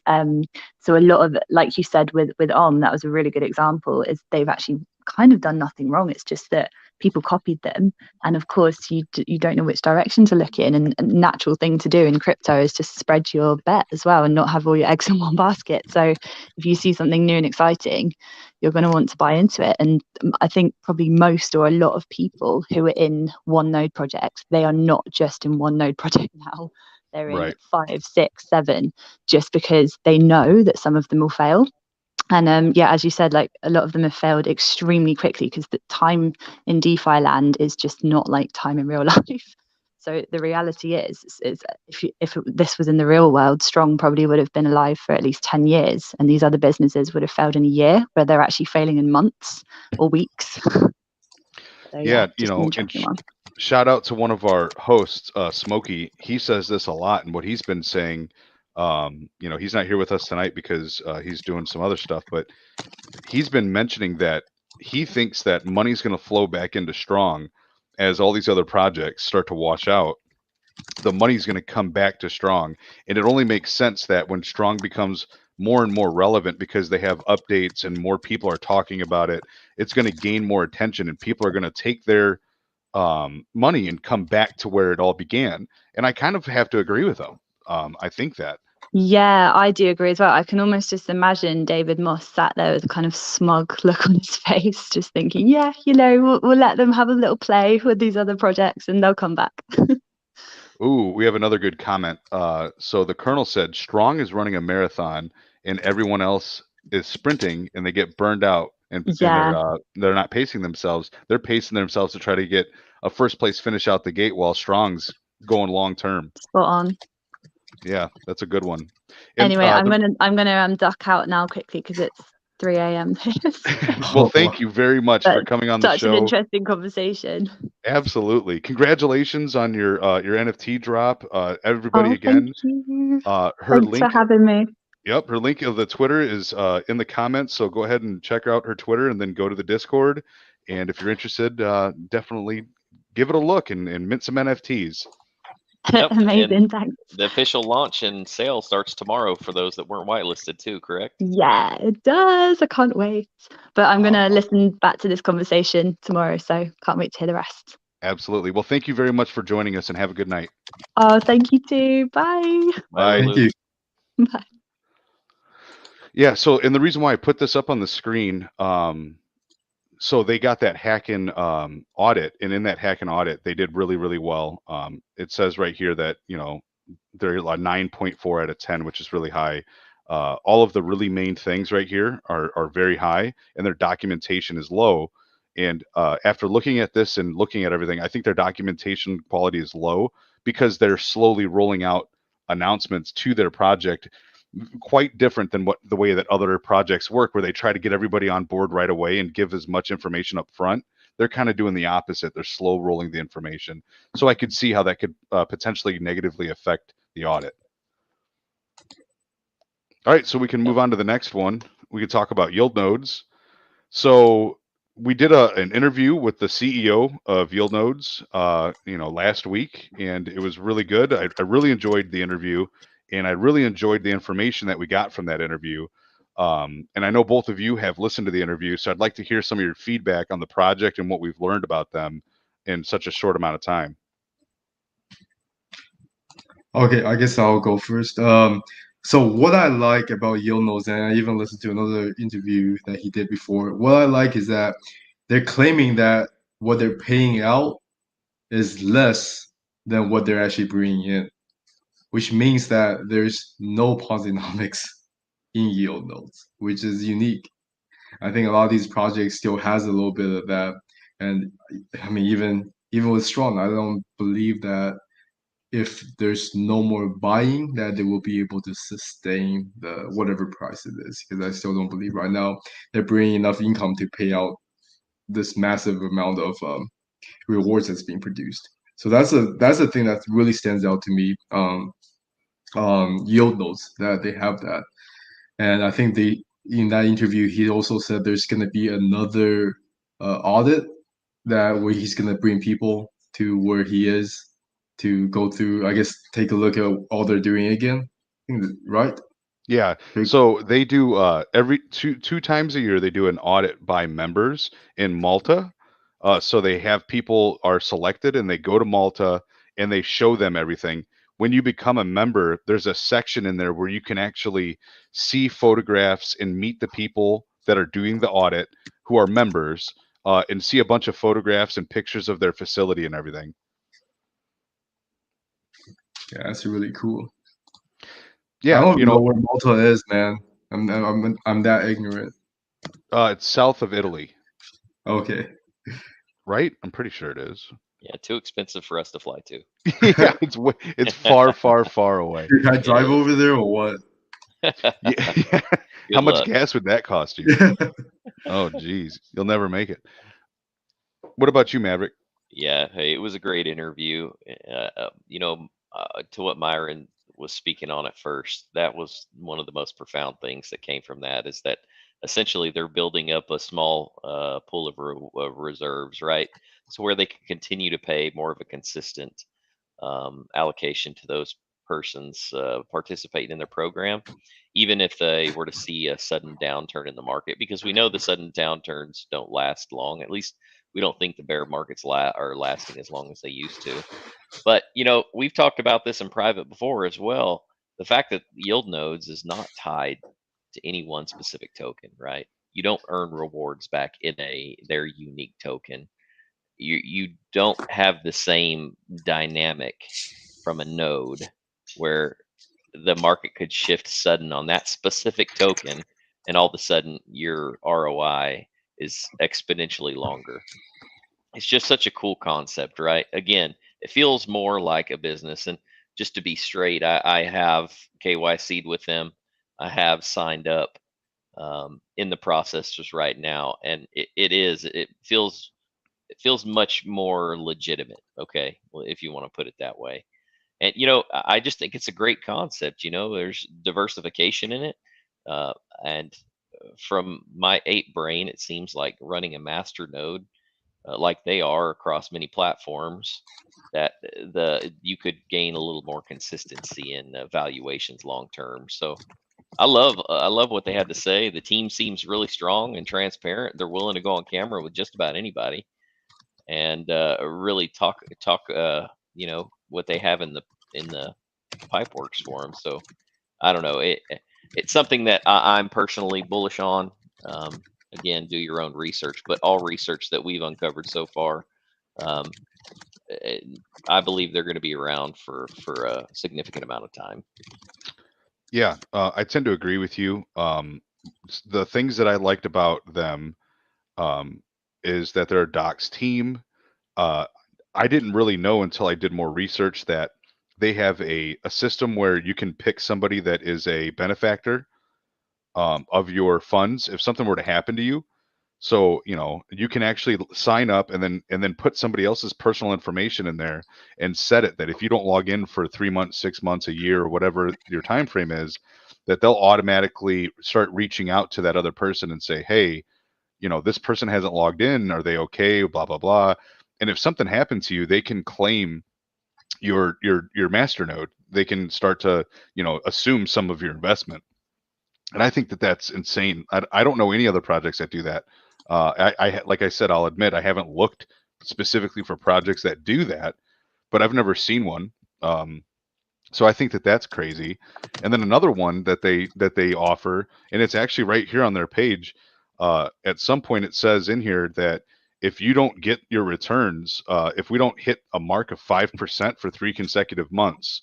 So a lot of, like you said with that was a really good example, is they've actually kind of done nothing wrong. It's just that people copied them, and of course you don't know which direction to look in, and a natural thing to do in crypto is to spread your bet as well and not have all your eggs in one basket. So if you see something new and exciting, you're going to want to buy into it. And I think probably most or a lot of people who are in one node projects, they are not just in one node project now. They're in 5, 6, 7, just because they know that some of them will fail. And yeah, as you said, like a lot of them have failed extremely quickly because the time in DeFi land is just not like time in real life. So the reality is if this was in the real world, Strong probably would have been alive for at least 10 years, and these other businesses would have failed in a year, where they're actually failing in months or weeks. So, yeah, and shout out to one of our hosts, Smokey. He says this a lot, and what he's been saying, he's not here with us tonight because he's doing some other stuff, but he's been mentioning that he thinks that money's going to flow back into Strong as all these other projects start to wash out. The money's going to come back to Strong, and it only makes sense that when Strong becomes more and more relevant because they have updates and more people are talking about it, it's going to gain more attention, and people are going to take their money and come back to where it all began. And I kind of have to agree with them. I think that. Yeah, I do agree as well. I can almost just imagine David Moss sat there with a kind of smug look on his face, just thinking, yeah, we'll let them have a little play with these other projects and they'll come back. Ooh, we have another good comment. So the Colonel said, Strong is running a marathon and everyone else is sprinting and they get burned out and they're not pacing themselves. They're pacing themselves to try to get a first place finish out the gate while Strong's going long term. Spot on. Yeah, that's a good one. And, anyway, I'm gonna duck out now quickly because it's 3 a.m. Well, thank you very much for coming on the show. Such an interesting conversation. Absolutely. Congratulations on your NFT drop. Everybody, again. Thank you. Her Thanks link for having me. Yep, her link of the Twitter is in the comments, so go ahead and check out her Twitter and then go to the Discord. And if you're interested, definitely give it a look and mint some NFTs. Yep. Amazing, and thanks. The official launch and sale starts tomorrow for those that weren't whitelisted too, correct? Yeah, it does. I can't wait. But I'm going to listen back to this conversation tomorrow, so can't wait to hear the rest. Absolutely. Well, thank you very much for joining us and have a good night. Oh, thank you too. Bye. Bye. Thank you. Bye. Yeah, so, and the reason why I put this up on the screen, so they got that Hacken audit, and in that Hacken audit, they did really, really well. It says right here that, they're a 9.4 out of 10, which is really high. All of the really main things right here are very high, and their documentation is low. And after looking at this and looking at everything, I think their documentation quality is low because they're slowly rolling out announcements to their project, quite different than the way that other projects work, where they try to get everybody on board right away and give as much information up front. They're kind of doing the opposite. They're slow rolling the information. So I could see how that could potentially negatively affect the audit. All right, so we can move on to the next one. We could talk about yield nodes. So we did an interview with the CEO of Yield Nodes, last week, and it was really good. I really enjoyed the interview, and I really enjoyed the information that we got from that interview. And I know both of you have listened to the interview, so I'd like to hear some of your feedback on the project and what we've learned about them in such a short amount of time. Okay, I guess I'll go first. So what I like about Yield Nodes, and I even listened to another interview that he did before. What I like is that they're claiming that what they're paying out is less than what they're actually bringing in, which means that there's no posinomics in Yield Nodes, which is unique. I think a lot of these projects still has a little bit of that, and I mean even with Strong, I don't believe that if there's no more buying that they will be able to sustain the whatever price it is, because I still don't believe right now they're bringing enough income to pay out this massive amount of rewards that's being produced. So that's a thing that really stands out to me. Yield nodes that they have that, and I think they in that interview he also said there's going to be another audit that where he's going to bring people to where he is to go through, I guess, take a look at all they're doing again. Right? Yeah. So they do every two times a year they do an audit by members in Malta. So they have people are selected and they go to Malta and they show them everything. When you become a member, there's a section in there where you can actually see photographs and meet the people that are doing the audit who are members, and see a bunch of photographs and pictures of their facility and everything. Yeah, that's really cool. Yeah, I don't know where Malta is, man. I'm that ignorant. It's south of Italy. Okay. Right? I'm pretty sure it is. Yeah, too expensive for us to fly to. Yeah, it's far, far, far away. Should I drive over there or what? Yeah. How much gas would that cost you? Oh, geez, you'll never make it. What about you, Maverick? Yeah, hey, it was a great interview. To what Myron was speaking on at first, that was one of the most profound things that came from that is that essentially they're building up a small pool of reserves, right? So where they can continue to pay more of a consistent allocation to those persons participating in their program, even if they were to see a sudden downturn in the market, because we know the sudden downturns don't last long. At least we don't think the bear markets are lasting as long as they used to. But we've talked about this in private before as well. The fact that yield nodes is not tied to any one specific token, right? You don't earn rewards back in their unique token. You don't have the same dynamic from a node where the market could shift sudden on that specific token, and all of a sudden your ROI is exponentially longer. It's just such a cool concept, right? Again, it feels more like a business. And just to be straight, I have KYC'd with them. I have signed up in the process just right now, and it feels much more legitimate. Okay, well, if you want to put it that way. And I just think it's a great concept. There's diversification in it, and from my 8 brain, it seems like running a master node like they are across many platforms, that you could gain a little more consistency in valuations long term. So I love what they had to say. The team seems really strong and transparent. They're willing to go on camera with just about anybody and really talk what they have in the pipe works for them. So I don't know. It's something that I'm personally bullish on. Again, do your own research, but all research that we've uncovered so far, I believe they're going to be around for a significant amount of time. Yeah, I tend to agree with you. The things that I liked about them is that they're a docs team. I didn't really know until I did more research that they have a system where you can pick somebody that is a benefactor of your funds if something were to happen to you. So you can actually sign up and then put somebody else's personal information in there and set it that if you don't log in for 3 months, 6 months, a year, or whatever your time frame is, that they'll automatically start reaching out to that other person and say, hey, this person hasn't logged in. Are they okay? Blah, blah, blah. And if something happened to you, they can claim your masternode. They can start to, assume some of your investment. And I think that that's insane. I don't know any other projects that do that. Like I said, I'll admit I haven't looked specifically for projects that do that, but I've never seen one. So I think that that's crazy. And then another one that they offer, and it's actually right here on their page. At some point, it says in here that if you don't get your returns, if we don't hit a mark of 5% for 3 consecutive months,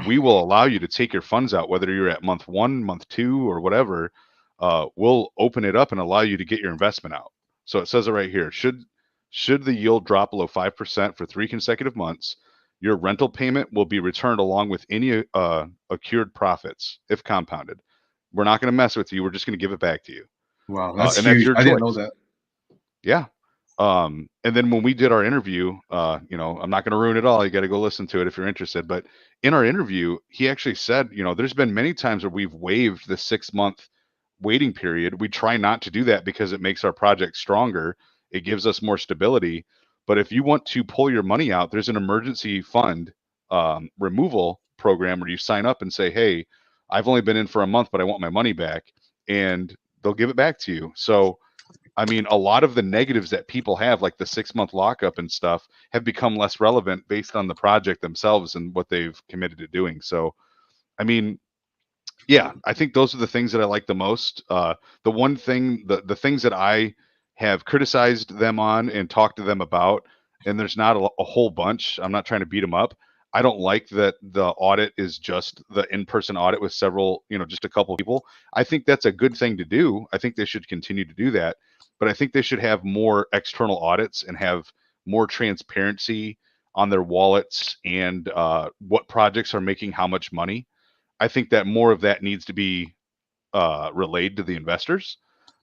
we will allow you to take your funds out, whether you're at month 1, month 2, or whatever. We'll open it up and allow you to get your investment out. So it says it right here. Should the yield drop below 5% for 3 consecutive months, your rental payment will be returned along with any accrued profits if compounded. We're not going to mess with you. We're just going to give it back to you. Wow, that's And huge. that's your I didn't know choice. that. Yeah. And then when we did our interview, I'm not going to ruin it all. You got to go listen to it if you're interested. But in our interview, he actually said, there's been many times where we've waived the 6-month waiting period. We try not to do that because it makes our project stronger. It gives us more stability. But if you want to pull your money out, there's an emergency fund removal program where you sign up and say, hey, I've only been in for a month, but I want my money back. And they'll give it back to you. So, I mean, a lot of the negatives that people have, like the 6-month lockup and stuff, have become less relevant based on the project themselves and what they've committed to doing. So, I mean, yeah, I think those are the things that I like the most. The one thing, the things that I have criticized them on and talked to them about, and there's not a whole bunch. I'm not trying to beat them up. I don't like that the audit is just the in-person audit with several, just a couple people. I think that's a good thing to do. I think they should continue to do that, but I think they should have more external audits and have more transparency on their wallets and what projects are making how much money. I think that more of that needs to be relayed to the investors,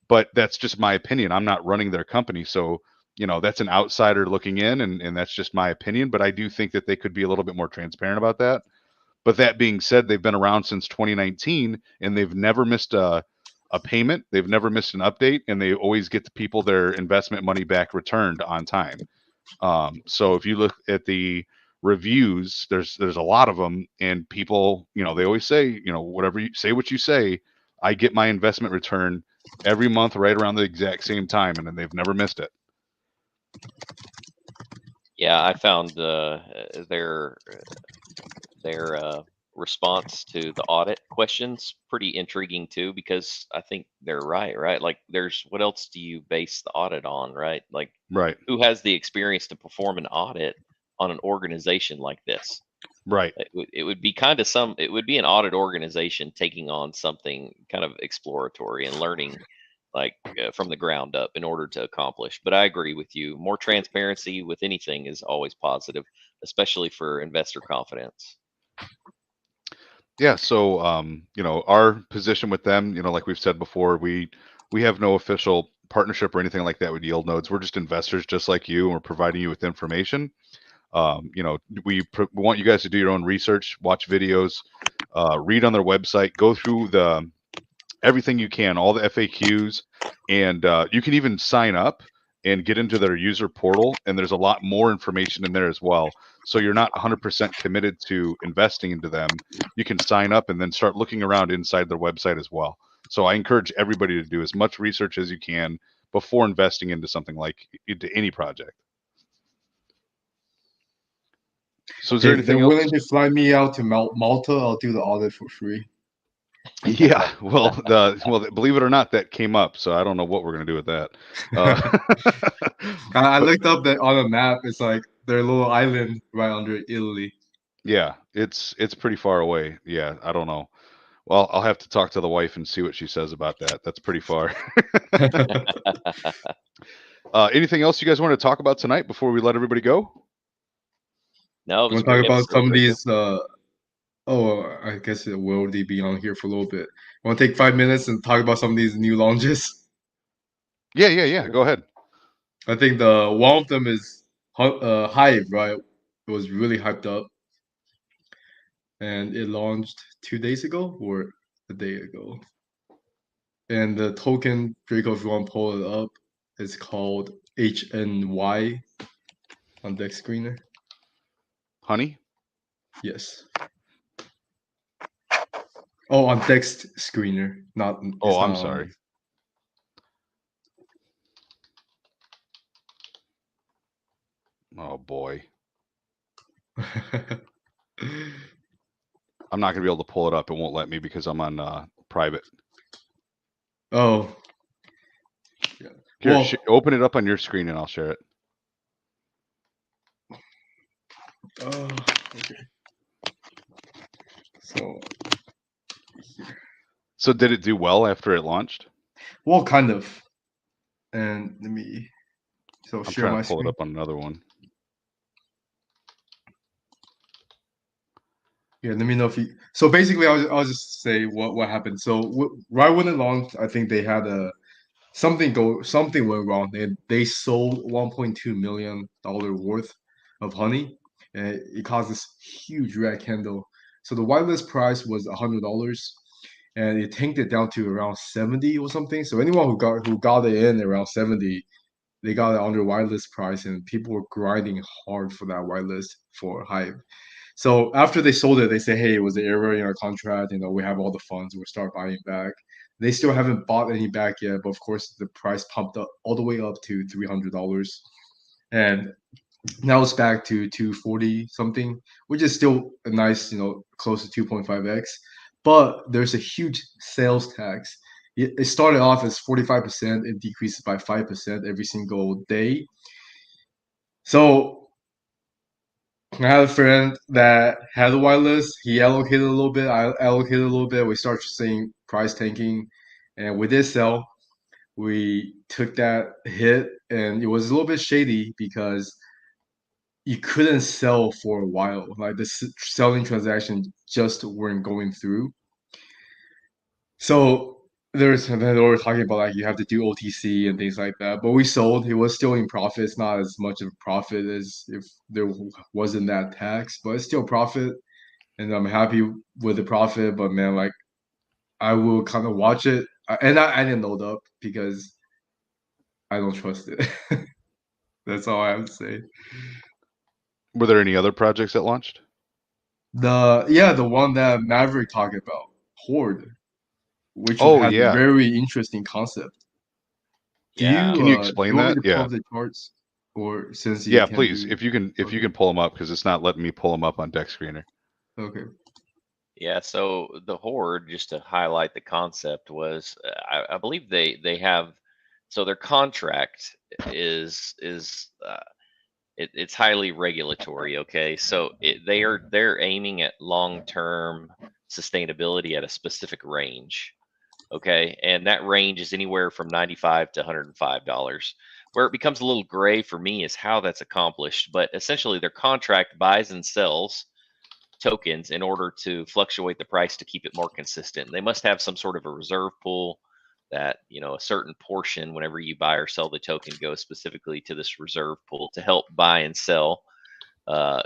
but that's just my opinion. I'm not running their company, so that's an outsider looking in, and that's just my opinion. But I do think that they could be a little bit more transparent about that. But that being said, they've been around since 2019, and they've never missed a payment. They've never missed an update, and they always get the people their investment money back returned on time. So if you look at the reviews, there's a lot of them, and people, they always say, whatever you say, what you say, I get my investment return every month right around the exact same time, and then they've never missed it. Yeah, I found their response to the audit questions pretty intriguing too, because I think they're right? Like, what else do you base the audit on, right? Like, Right. who has the experience to perform an audit on an organization like this? Right. It would be it would be an audit organization taking on something kind of exploratory and learning, like, from the ground up in order to accomplish. But I agree with you. More transparency with anything is always positive, especially for investor confidence. Yeah. So, our position with them, like we've said before, we have no official partnership or anything like that with Yield Nodes. We're just investors, just like you, and we're providing you with information. We want you guys to do your own research, watch videos, read on their website, go through everything you can, all the FAQs, and you can even sign up and get into their user portal. And there's a lot more information in there as well. So you're not 100% committed to investing into them. You can sign up and then start looking around inside their website as well. So I encourage everybody to do as much research as you can before investing into something like into any project. So is there If they're anything else? willing to fly me out to Malta, I'll do the audit for free. Yeah, well, believe it or not, that came up, so I don't know what we're gonna do with that. I looked up that on a map. It's like their little island right under Italy. Yeah, it's pretty far away. Yeah, I don't know. Well, I'll have to talk to the wife and see what she says about that. That's pretty far. Anything else you guys want to talk about tonight before we let everybody go? No, it was Want a to talk great about episode, some of Rico. these? I guess it will already be on here for a little bit. Want to take 5 minutes and talk about some of these new launches? Yeah. Go ahead. I think the one of them is Hive, right? It was really hyped up, and it launched 2 days ago, or a day ago. And the token, Draco, if you want to pull it up, is called HNY on Dex Screener. Honey? Yes. Oh, on Dex Screener, not. Oh, I'm sorry. Oh boy. I'm not gonna be able to pull it up. It won't let me because I'm on private. Oh. Yeah. Here, Well, open it up on your screen and I'll share it. okay. So here. So did it do well after it launched? Well, kind of. And let me. So I'm share trying my to pull screen. it up on another one. Yeah, let me know if you. So basically, I'll just say what happened. So right when it launched, I think they had something went wrong. They sold $1.2 million worth of honey, and it caused this huge red candle. So the whitelist price was $100, and it tanked it down to around 70 or something. So anyone who got it in around 70, they got it under whitelist price, and people were grinding hard for that whitelist for hype. So after they sold it, they say, "Hey, it was an error in our contract. We have all the funds. We'll start buying back." They still haven't bought any back yet, but of course the price pumped up all the way up to $300, and now it's back to 240 something, which is still a nice, close to 2.5x. But there's a huge sales tax. It started off as 45%. It decreases by 5% every single day. So I had a friend that had a whitelist. He allocated a little bit. I allocated a little bit. We started seeing price tanking, and we did sell. We took that hit, and it was a little bit shady because you couldn't sell for a while. Like the selling transactions just weren't going through. So they were talking about like you have to do OTC and things like that. But we sold. It was still in profit. It's not as much of a profit as if there wasn't that tax, but it's still profit. And I'm happy with the profit. But man, like I will kind of watch it, and I didn't load up because I don't trust it. That's all I have to say. Were there any other projects that launched? The one that Maverick talked about, Horde, which Oh has a yeah. very interesting concept. Yeah. Can you Do explain you want me that? to pull Yeah. up the charts, or since you Yeah, can please. do? If you Okay. can pull them up because it's not letting me pull them up on Deck Screener. Okay. Yeah, so the Horde, just to highlight the concept, was I believe they have, so their contract it's highly regulatory. Okay, so they're aiming at long-term sustainability at a specific range. Okay, and that range is anywhere from 95 to $105. Where it becomes a little gray for me is how that's accomplished, but essentially their contract buys and sells tokens in order to fluctuate the price to keep it more consistent. They must have some sort of a reserve pool that, a certain portion whenever you buy or sell the token goes specifically to this reserve pool to help buy and sell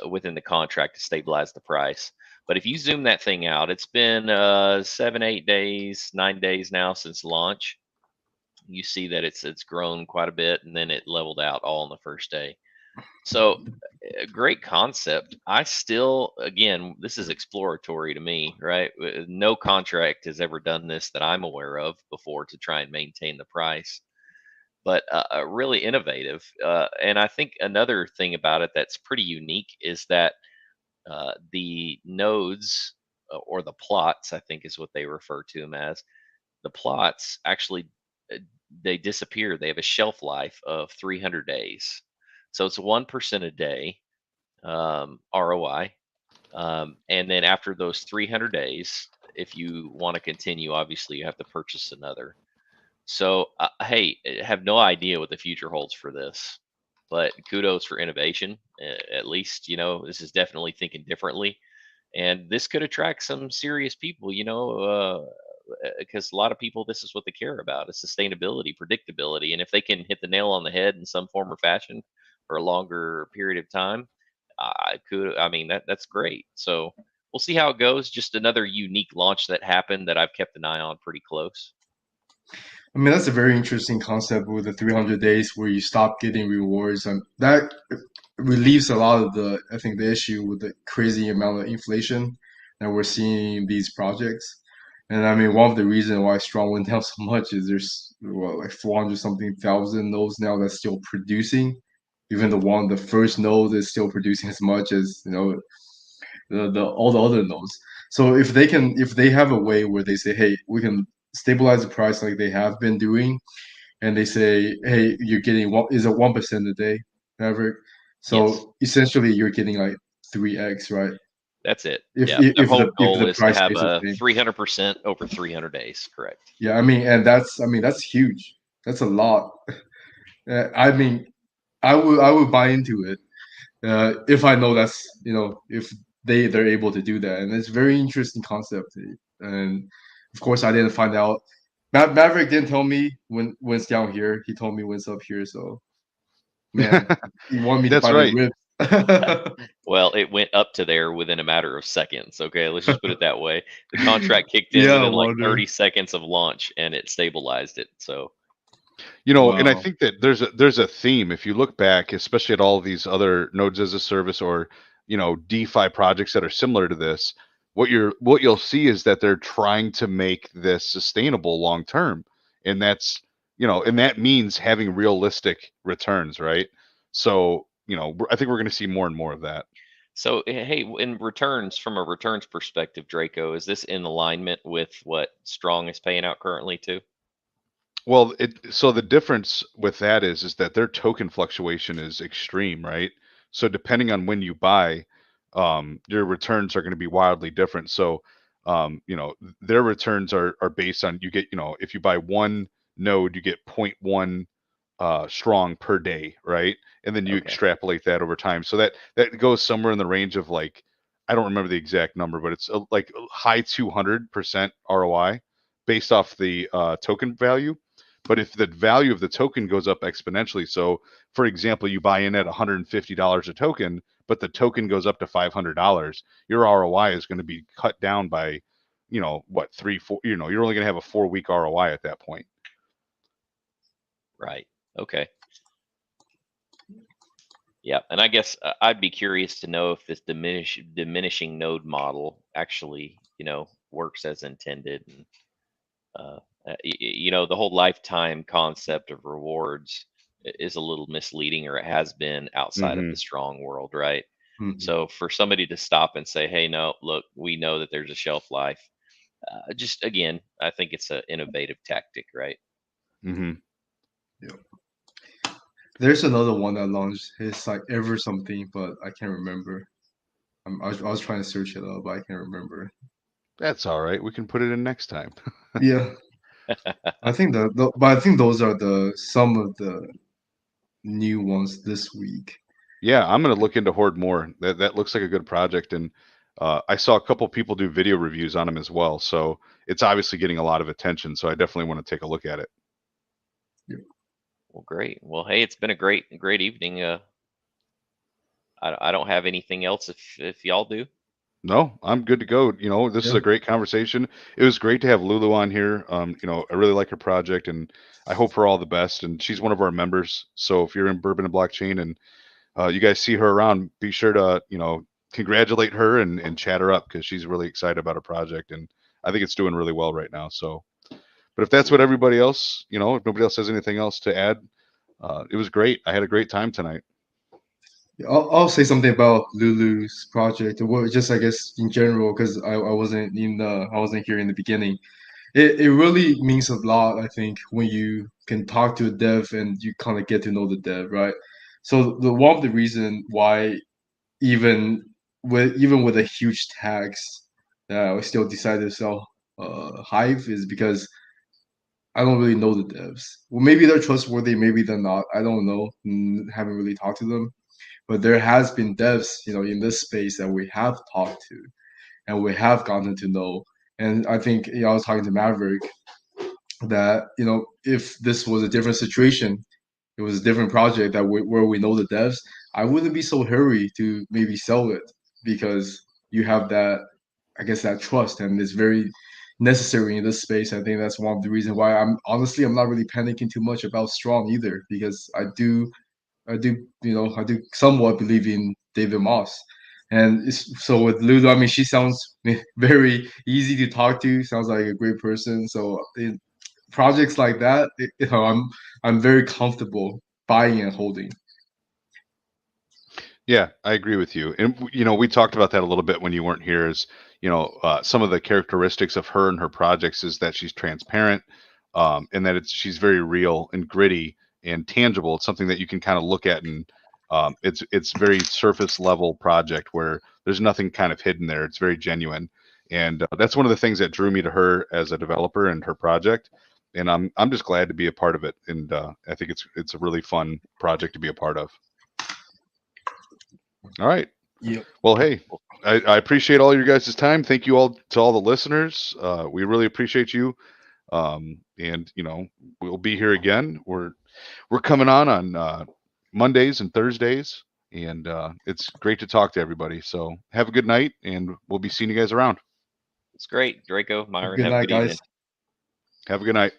within the contract to stabilize the price. But if you zoom that thing out, it's been 7, 8 days, 9 days now since launch. You see that it's grown quite a bit, and then it leveled out all on the first day. So a great concept. I still, again, this is exploratory to me, right? No contract has ever done this that I'm aware of before to try and maintain the price, but really innovative. And I think another thing about it that's pretty unique is that the nodes or the plots, I think is what they refer to them as, the plots actually they disappear. They have a shelf life of 300 days. So it's 1% a day ROI. And then after those 300 days, if you want to continue, obviously you have to purchase another. So, hey, I have no idea what the future holds for this, but kudos for innovation. At least, this is definitely thinking differently. And this could attract some serious people, because a lot of people, this is what they care about is sustainability, predictability. And if they can hit the nail on the head in some form or fashion for a longer period of time, I mean, that's great. So we'll see how it goes. Just another unique launch that happened that I've kept an eye on pretty close. I mean, that's a very interesting concept with the 300 days where you stop getting rewards, and that relieves a lot of I think the issue with the crazy amount of inflation that we're seeing in these projects. And I mean, one of the reasons why Strong went down so much is there's like 400 something thousand nodes now that's still producing. Even the first node is still producing as much as the all the other nodes. So if they have a way where they say, hey, we can stabilize the price like they have been doing, and they say, hey, you're getting 1% a day, Maverick. So Yes. essentially, you're getting like 3x, right? That's it. If Yeah. Their whole if goal the is to price have stays the a same. 300% over 300 days. Correct. Yeah, I mean, and that's huge. That's a lot. I mean, I would buy into it if I know that's if they're able to do that, and it's a very interesting concept. And of course, I didn't find out. Maverick didn't tell me when it's down here. He told me when it's up here. So man, he wanted me to That's buy the right. ribs. Well, it went up to there within a matter of seconds. Okay, let's just put it that way. The contract kicked in Yeah, I within like wonder. 30 seconds of launch, and it stabilized it. So And I Wow. think that there's a theme. If you look back, especially at all these other nodes as a service or DeFi projects that are similar to this, what you'll see is that they're trying to make this sustainable long term, and and that means having realistic returns, right? So I think we're going to see more and more of that. So, hey, in returns, from a returns perspective, Draco, is this in alignment with what Strong is paying out currently too? Well, so the difference with that is that their token fluctuation is extreme, right? So depending on when you buy, your returns are going to be wildly different. So, their returns are based on you get, if you buy one node, you get zero point 0.1 strong per day, right? And then you Okay. extrapolate that over time. So that goes somewhere in the range of like, I don't remember the exact number, but it's like high 200% ROI based off the token value. But if the value of the token goes up exponentially, so for example, you buy in at $150 a token, but the token goes up to $500, your ROI is going to be cut down by, what, 3, 4, you're only going to have a 4-week ROI at that point. Right. Okay. Yeah, and I guess I'd be curious to know if this diminishing node model actually, works as intended, and the whole lifetime concept of rewards is a little misleading, or it has been outside of the Hmm. Strong world, right? Mhm. So for somebody to stop and say, "Hey, no, look, we know that there's a shelf life," just again, I think it's an innovative tactic, right? Hmm. Yeah. There's another one that launched. It's like ever something, but I can't remember. I was trying to search it up, but I can't remember. That's all right. We can put it in next time. Yeah, I think but I think those are some of the new ones this week. Yeah, I'm gonna look into Horde more. That looks like a good project, and I saw a couple people do video reviews on them as well. So it's obviously getting a lot of attention. So I definitely want to take a look at it. Yeah. Well, great. Well, hey, it's been a great evening. I don't have anything else if y'all do. No, I'm good to go. This is Yeah. a great conversation. It was great to have Lulu on here. I really like her project, and I hope her all the best. And she's one of our members. So if you're in Bourbon and Blockchain and you guys see her around, be sure to congratulate her and chat her up because she's really excited about her project, and I think it's doing really well right now. So, but if that's what everybody else, if nobody else has anything else to add, it was great. I had a great time tonight. Yeah, I'll say something about Lulu's project, or just I guess in general, because I wasn't here in the beginning. It really means a lot, I think, when you can talk to a dev and you kind of get to know the dev, right? So the one of the reason why even with a huge tax that I still decided to sell Hive is because I don't really know the devs. Well, maybe they're trustworthy, maybe they're not. I don't know. Haven't really talked to them. But there has been devs, in this space that we have talked to and we have gotten to know. And I think, I was talking to Maverick that, if this was a different situation, it was a different project where we know the devs, I wouldn't be so hurry to maybe sell it because you have that I guess that trust, and it's very necessary in this space. I think that's one of the reasons why I'm not really panicking too much about Strong either, because I do I do somewhat believe in David Moss. And so with Ludo, I mean, she sounds very easy to talk to. Sounds like a great person. So in projects like that, I'm very comfortable buying and holding. Yeah, I agree with you. And we talked about that a little bit when you weren't here. Is some of the characteristics of her and her projects is that she's transparent, and that she's very real and gritty and tangible. It's something that you can kind of look at, and it's very surface level project where there's nothing kind of hidden there. It's very genuine, and that's one of the things that drew me to her as a developer and her project. And I'm just glad to be a part of it, and I think it's a really fun project to be a part of. All right. Yep. Well, hey, I appreciate all your guys' time. Thank you all to all the listeners. We really appreciate you. And we'll be here again. We're coming on Mondays and Thursdays, and it's great to talk to everybody. So have a good night, and we'll be seeing you guys around. It's great, Draco, Myron. Good Have a night, good guys. evening. Have a good night.